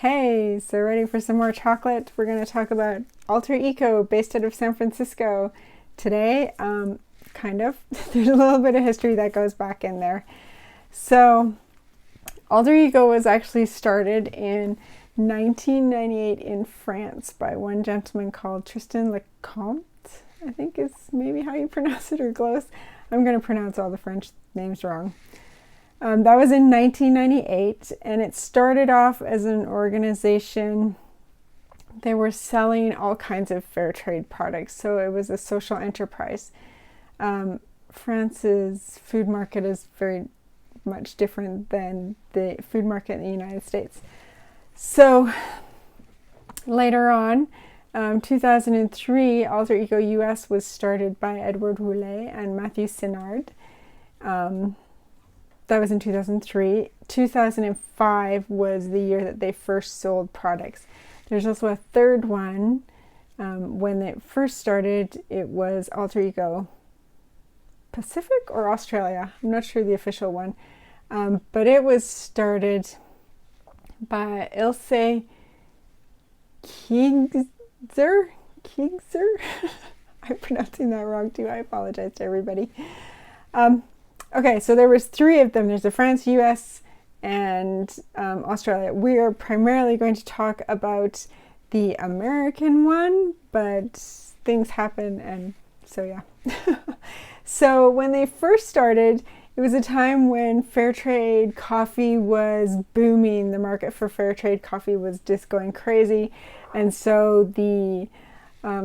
Hey, so ready for some more chocolate? We're going to talk about Alter Eco based out of San Francisco today. Kind of. There's a little bit of history that goes back in there. So, Alter Eco was actually started in 1998 in France by one gentleman called Tristan Lecomte, I think is maybe how you pronounce it, or close. I'm going to pronounce all the French names wrong. That was in 1998, and it started off as an organization. They were selling all kinds of fair trade products, so it was a social enterprise. France's food market is very much different than the food market in the United States. So later on, 2003, Alter Eco US was started by Edouard Rollet and Mathieu Senard. That was in 2003. 2005 was the year that they first sold products. There's also a third one. When it first started, it was Alter Eco Pacific or Australia. I'm not sure the official one. But it was started by Ilse Kiegzer. I'm pronouncing that wrong too. I apologize to everybody. Okay, so there was three of them. There's the France, US, and Australia. We are primarily going to talk about the American one, but things happen, and so yeah. So when they first started, it was a time when fair trade coffee was booming. The market for fair trade coffee was just going crazy, and so the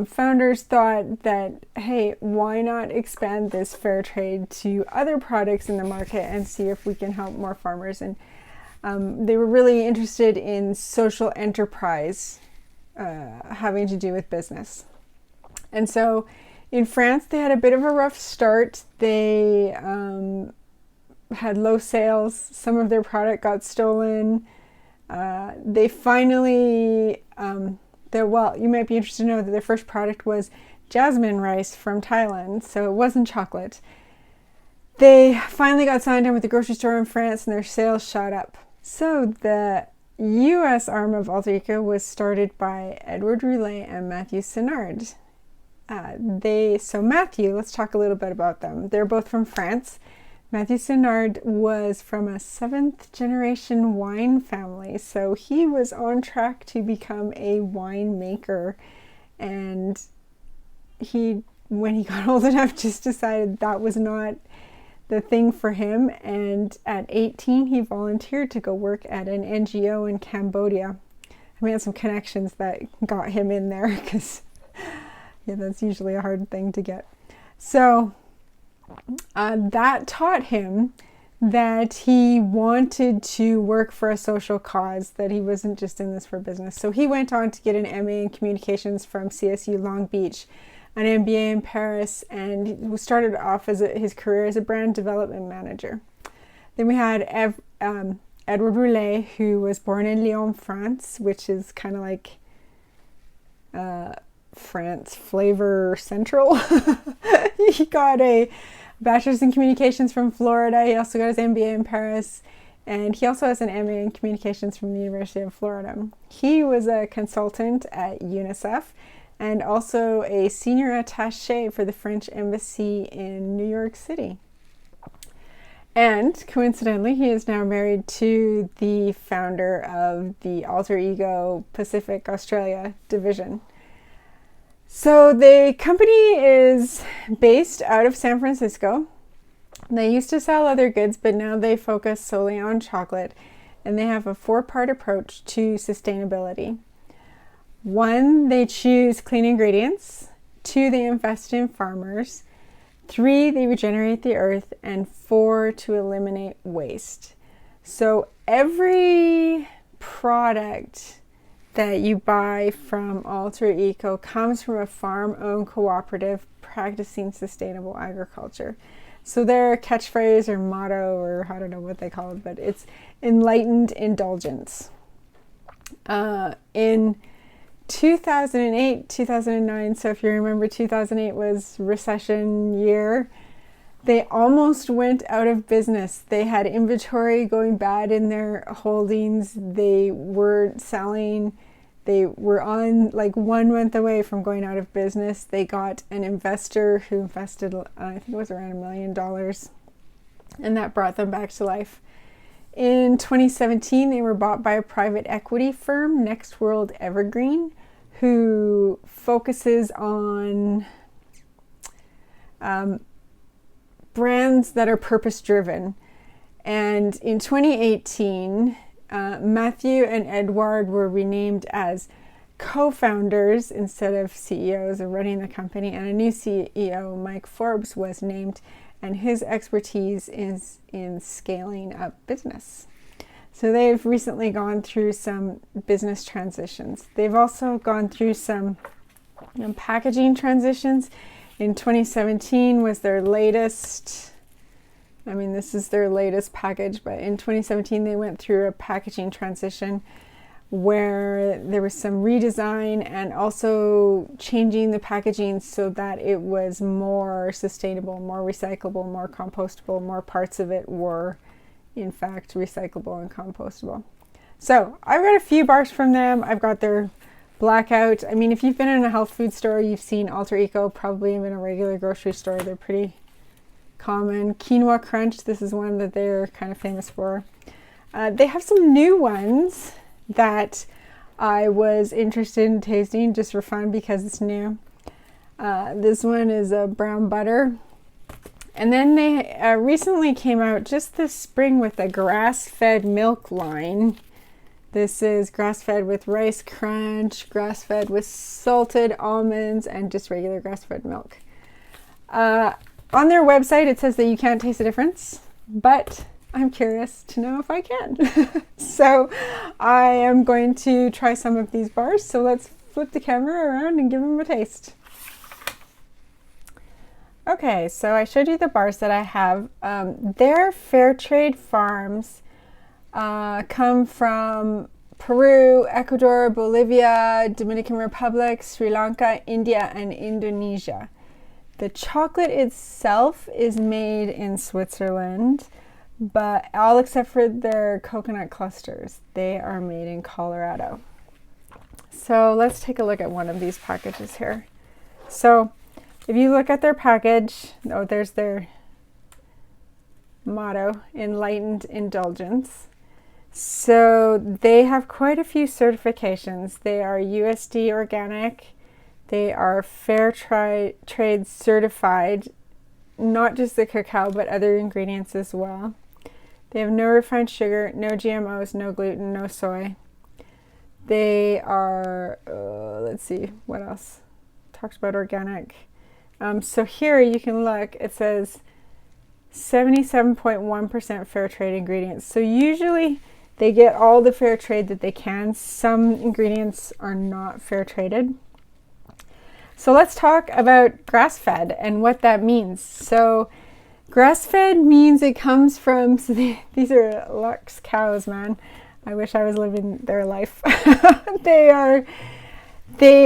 founders thought that, hey, why not expand this fair trade to other products in the market and see if we can help more farmers. And they were really interested in social enterprise having to do with business. And so in France, they had a bit of a rough start. They had low sales. Some of their product got stolen. They finally... you might be interested to know that their first product was jasmine rice from Thailand, so it wasn't chocolate. They finally got signed on with the grocery store in France and their sales shot up. So the US arm of Alter Eco was started by Edouard Rollet and Mathieu Senard. So Mathieu, let's talk a little bit about them. They're both from France. Mathieu Senard was from a 7th generation wine family, so he was on track to become a winemaker, and when he got old enough, just decided that was not the thing for him, and at 18 he volunteered to go work at an NGO in Cambodia. We had some connections that got him in there, because that's usually a hard thing to get. So that taught him that he wanted to work for a social cause, that he wasn't just in this for business. So he went on to get an MA in communications from CSU Long Beach, an MBA in Paris, and started off his career as a brand development manager. Then we had Edouard Rollet, who was born in Lyon, France, which is kind of like France flavor central. He got a bachelor's in communications from Florida. He also got his MBA in Paris, and he also has an MA in communications from the University of Florida. He was a consultant at UNICEF and also a senior attaché for the French embassy in New York City. And coincidentally, he is now married to the founder of the Alter Eco Pacific Australia division. So the company is based out of San Francisco. They used to sell other goods, but now they focus solely on chocolate, and they have a 4-part approach to sustainability. 1, they choose clean ingredients. 2, they invest in farmers. 3, they regenerate the earth. And 4, to eliminate waste. So every product that you buy from Alter Eco comes from a farm-owned cooperative practicing sustainable agriculture. So their catchphrase or motto, or I don't know what they call it, but it's enlightened indulgence. In 2008, 2009, so if you remember, 2008 was recession year. They almost went out of business. They had inventory going bad in their holdings. They weren't selling. They were on like 1 month away from going out of business. They got an investor who invested, I think it was around $1 million, and that brought them back to life. In 2017, they were bought by a private equity firm, Next World Evergreen, who focuses on brands that are purpose-driven. And in 2018, Mathieu and Edouard were renamed as co-founders instead of CEOs of running the company, and a new CEO, Mike Forbes, was named, and his expertise is in scaling up business. So they've recently gone through some business transitions. They've also gone through some packaging transitions. In 2017 was their latest, this is their latest package, but in 2017 they went through a packaging transition where there was some redesign and also changing the packaging so that it was more sustainable, more recyclable, more compostable. More parts of it were in fact recyclable and compostable. So I've got a few bars from them. I've got their Blackout. If you've been in a health food store, you've seen Alter Eco, probably in a regular grocery store. They're pretty common. Quinoa Crunch, this is one that they're kind of famous for. They have some new ones that I was interested in tasting just for fun because it's new. This one is a brown butter. And then they recently came out just this spring with a grass-fed milk line. This is grass-fed with rice crunch, grass-fed with salted almonds, and just regular grass-fed milk. On their website, it says that you can't taste the difference, but I'm curious to know if I can. So I am going to try some of these bars. So let's flip the camera around and give them a taste. Okay, so I showed you the bars that I have. They're fair trade farms. Come from Peru, Ecuador, Bolivia, Dominican Republic, Sri Lanka, India, and Indonesia. The chocolate itself is made in Switzerland, but all except for their coconut clusters, they are made in Colorado. So let's take a look at one of these packages here. So if you look at their package, there's their motto, Enlightened Indulgence. So they have quite a few certifications. They are USD organic. They are fair trade certified, not just the cacao, but other ingredients as well. They have no refined sugar, no GMOs, no gluten, no soy. They are, let's see, what else? Talks about organic. So here you can look, it says 77.1% fair trade ingredients. So usually they get all the fair trade that they can. Some ingredients are not fair traded. So let's talk about grass-fed and what that means. So grass-fed means it comes from, these are Lux cows, man. I wish I was living their life. They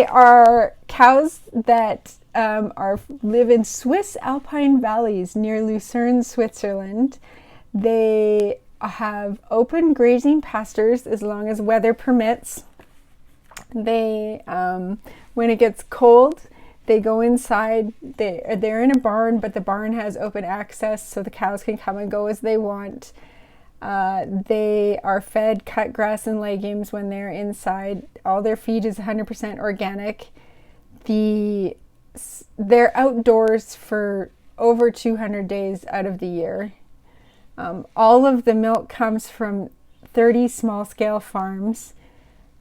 are cows that live in Swiss alpine valleys near Lucerne, Switzerland. They have open grazing pastures as long as weather permits. They, when it gets cold, they go inside. They're in a barn, but the barn has open access so the cows can come and go as they want. They are fed cut grass and legumes when they're inside. All their feed is 100% organic. They're outdoors for over 200 days out of the year. All of the milk comes from 30 small-scale farms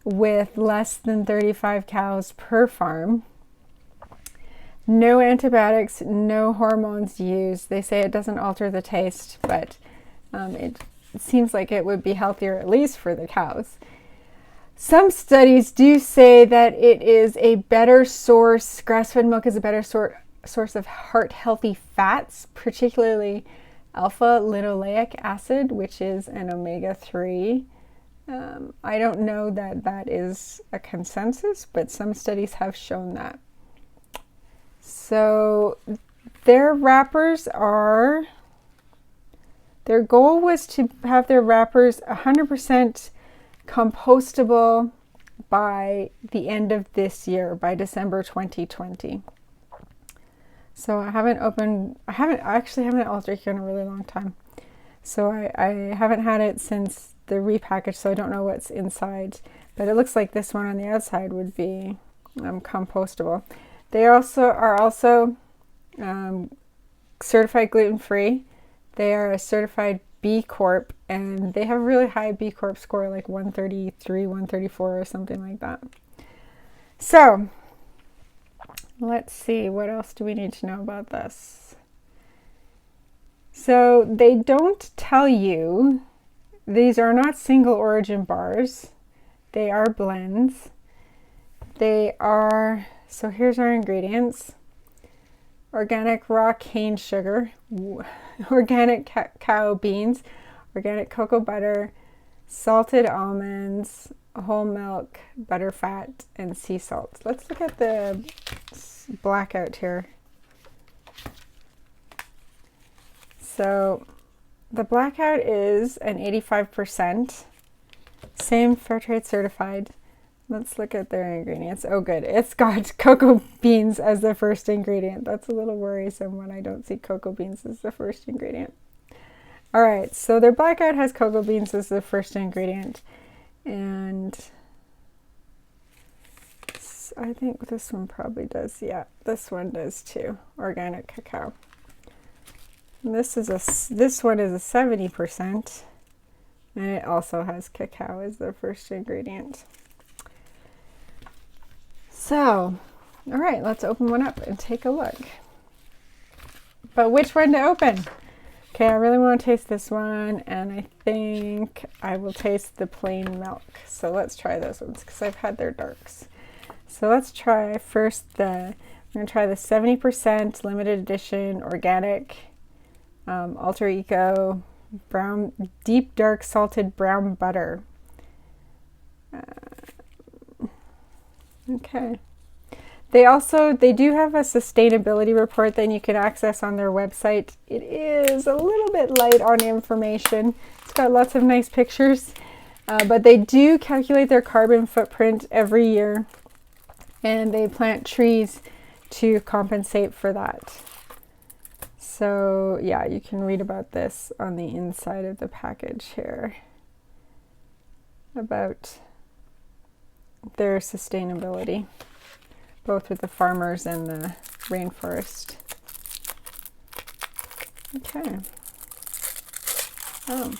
with less than 35 cows per farm. No antibiotics, no hormones used. They say it doesn't alter the taste, but it seems like it would be healthier, at least for the cows. Some studies do say that it is a better source, grass-fed milk is a better source of heart-healthy fats, particularly alpha-linoleic acid, which is an omega-3. I don't know that that is a consensus, but some studies have shown that. So their wrappers are, their goal was to have their wrappers 100% compostable by the end of this year, by December 2020. So I actually haven't had Ultra in a really long time. So I haven't had it since the repackage, so I don't know what's inside. But it looks like this one on the outside would be compostable. They are also certified gluten-free. They are a certified B Corp, and they have a really high B Corp score, like 133, 134 or something like that. So let's see, what else do we need to know about this? So they don't tell you, these are not single origin bars. They are blends. They are, so here's our ingredients. Organic raw cane sugar, organic cacao beans, organic cocoa butter, salted almonds, whole milk, butter fat, and sea salt. Let's look at the blackout here. So the blackout is an 85%, same fair trade certified. Let's look at their ingredients. Oh good, it's got cocoa beans as the first ingredient. That's a little worrisome when I don't see cocoa beans as the first ingredient. All right, so their blackout has cocoa beans as the first ingredient. And I think this one probably does, yeah, this one does too, organic cacao. And this one is a 70%, and it also has cacao as the first ingredient. So, all right, let's open one up and take a look. But which one to open? Okay, I really want to taste this one, and I think I will taste the plain milk. So let's try those ones, because I've had their darks. So let's try first I'm going to try the 70% limited edition organic Ultra Eco brown, deep dark salted brown butter. Okay. They do have a sustainability report that you can access on their website. It is a little bit light on information. It's got lots of nice pictures, but they do calculate their carbon footprint every year, and they plant trees to compensate for that. So yeah, you can read about this on the inside of the package here, about their sustainability, both with the farmers and the rainforest. Okay. Oh.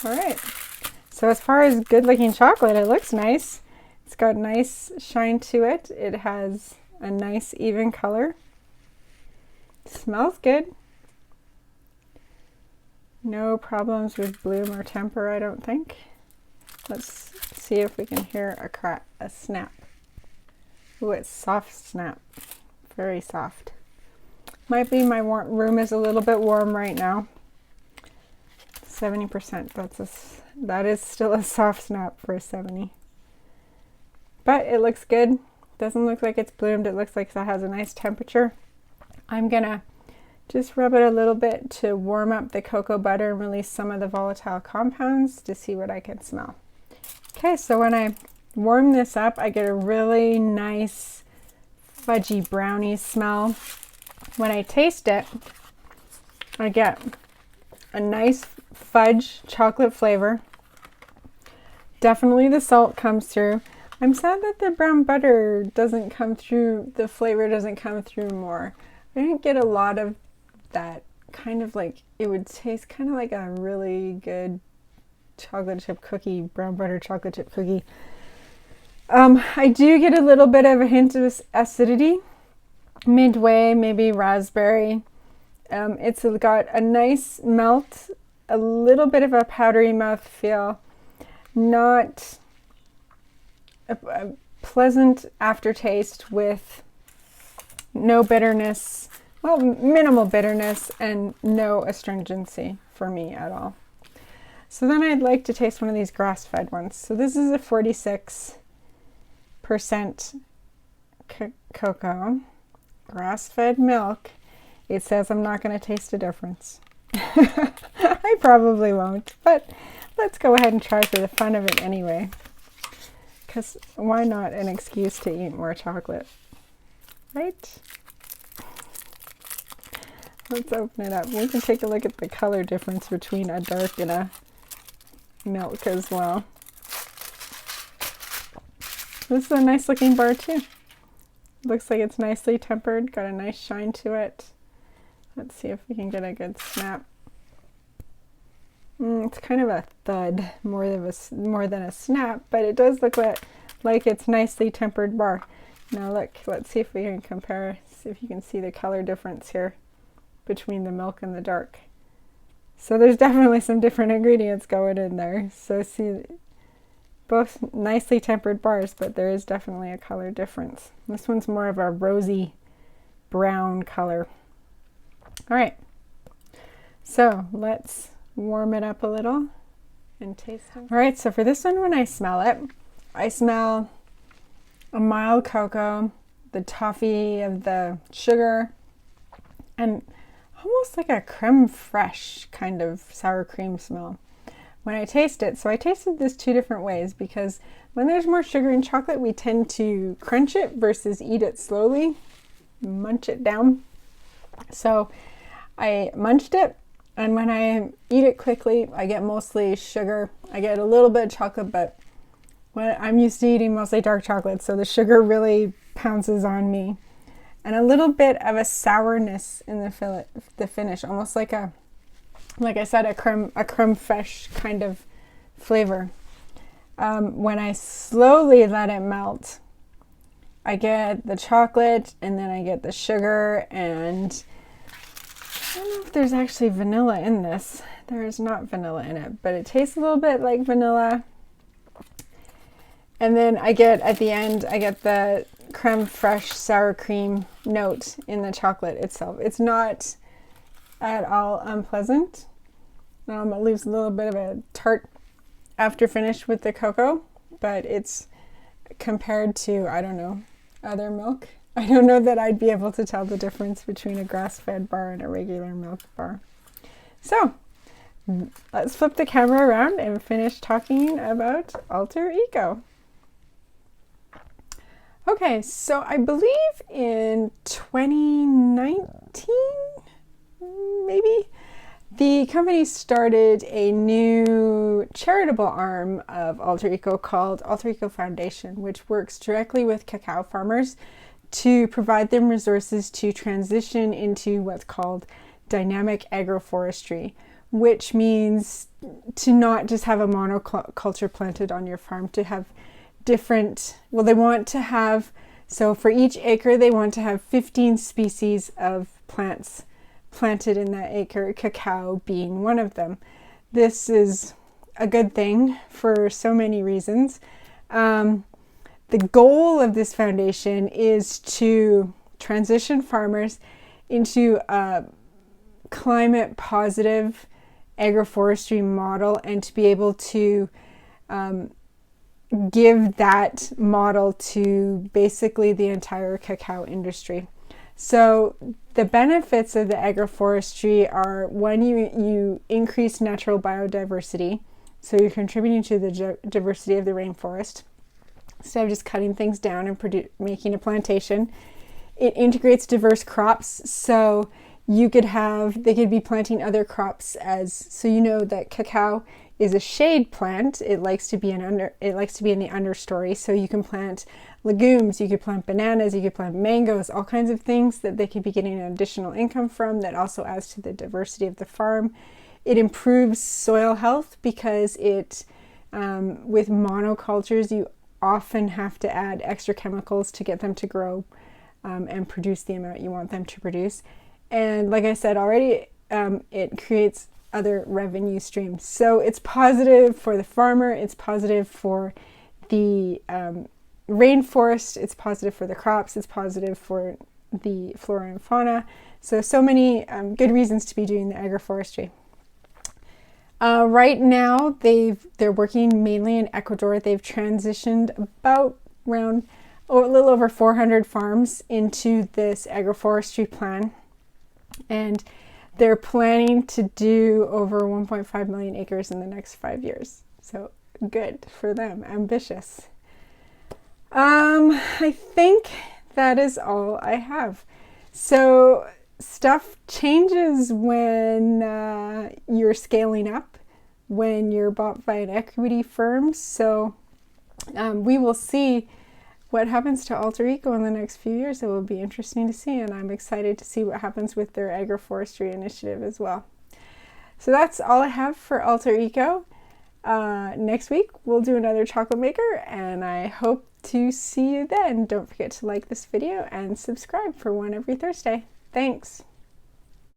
All right. So as far as good looking chocolate, it looks nice. It's got nice shine to it. It has a nice even color. Smells good. No problems with bloom or temper, I don't think. Let's see if we can hear a snap. Ooh, it's soft snap. Very soft. Might be my room is a little bit warm right now. 70%. That is still a soft snap for a 70. But it looks good. Doesn't look like it's bloomed. It looks like it has a nice temperature. I'm gonna just rub it a little bit to warm up the cocoa butter and release some of the volatile compounds to see what I can smell. Okay, so when I warm this up, I get a really nice fudgy brownie smell. When I taste it, I get a nice fudge chocolate flavor. Definitely the salt comes through. I'm sad that the brown butter doesn't come through, the flavor doesn't come through more. I didn't get a lot of that, kind of like, it would taste kind of like a really good chocolate chip cookie, brown butter chocolate chip cookie. I do get a little bit of a hint of acidity, midway, maybe raspberry. It's got a nice melt, a little bit of a powdery mouthfeel, not a pleasant aftertaste with no bitterness, well, minimal bitterness and no astringency for me at all. So then I'd like to taste one of these grass-fed ones. So this is a 46% cocoa, grass-fed milk, it says I'm not going to taste a difference. I probably won't, but let's go ahead and try for the fun of it anyway. Because why not an excuse to eat more chocolate, right? Let's open it up. We can take a look at the color difference between a dark and a milk as well. This is a nice looking bar too. Looks like it's nicely tempered, got a nice shine to it. Let's see if we can get a good snap. It's kind of a thud more than a snap, but it does look like it's nicely tempered bar. Now look, let's see if we can compare, see if you can see the color difference here between the milk and the dark. So there's definitely some different ingredients going in there. So see, both nicely tempered bars, but there is definitely a color difference. This one's more of a rosy brown color. All right, so let's warm it up a little and taste it. All right, so for this one, when I smell it, I smell a mild cocoa, the toffee of the sugar, and almost like a creme fraiche kind of sour cream smell. When I taste it, so I tasted this two different ways, because when there's more sugar in chocolate, we tend to crunch it versus eat it slowly, munch it down. So I munched it, and when I eat it quickly, I get mostly sugar. I get a little bit of chocolate, but when I'm used to eating mostly dark chocolate, so the sugar really pounces on me. And a little bit of a sourness in the finish, almost like I said, a creme fraiche kind of flavor. When I slowly let it melt, I get the chocolate, and then I get the sugar, and I don't know if there's actually vanilla in this. There is not vanilla in it, but it tastes a little bit like vanilla. And then I get, at the end, I get the creme fraiche sour cream note in the chocolate itself. It's not at all unpleasant. It leaves a little bit of a tart after finish with the cocoa, but it's compared to, I don't know, other milk. I don't know that I'd be able to tell the difference between a grass-fed bar and a regular milk bar. So let's flip the camera around and finish talking about Alter Eco. Okay, so I believe in 2019, maybe, the company started a new charitable arm of Alter Eco called Alter Eco Foundation, which works directly with cacao farmers to provide them resources to transition into what's called dynamic agroforestry, which means to not just have a monoculture planted on your farm, to have different, well, they want to have, so for each acre, they want to have 15 species of plants planted in that acre, cacao being one of them. This is a good thing for so many reasons. The goal of this foundation is to transition farmers into a climate positive agroforestry model, and to be able to give that model to basically the entire cacao industry. So the benefits of the agroforestry are, one, you increase natural biodiversity, so you're contributing to the diversity of the rainforest instead of just cutting things down and making a plantation. It integrates diverse crops, so they could be planting other crops so you know that cacao is a shade plant. It likes to be in the understory, so you can plant legumes, you could plant bananas, you could plant mangoes, all kinds of things that they could be getting an additional income from that also adds to the diversity of the farm. It improves soil health because with monocultures, you often have to add extra chemicals to get them to grow and produce the amount you want them to produce. And like I said already, it creates other revenue streams. So it's positive for the farmer, it's positive for the rainforest, it's positive for the crops, it's positive for the flora and fauna. So many good reasons to be doing the agroforestry. Right now, they're working mainly in Ecuador. They've transitioned about around a little over 400 farms into this agroforestry plan, and they're planning to do over 1.5 million acres in the next 5 years. So good for them, ambitious. I think that is all I have. So stuff changes when you're scaling up, when you're bought by an equity firm. So we will see what happens to Alter Eco in the next few years. It will be interesting to see, and I'm excited to see what happens with their agroforestry initiative as well. So that's all I have for Alter Eco. Next week we'll do another chocolate maker, and I hope to see you then. Don't forget to like this video and subscribe for one every Thursday. Thanks.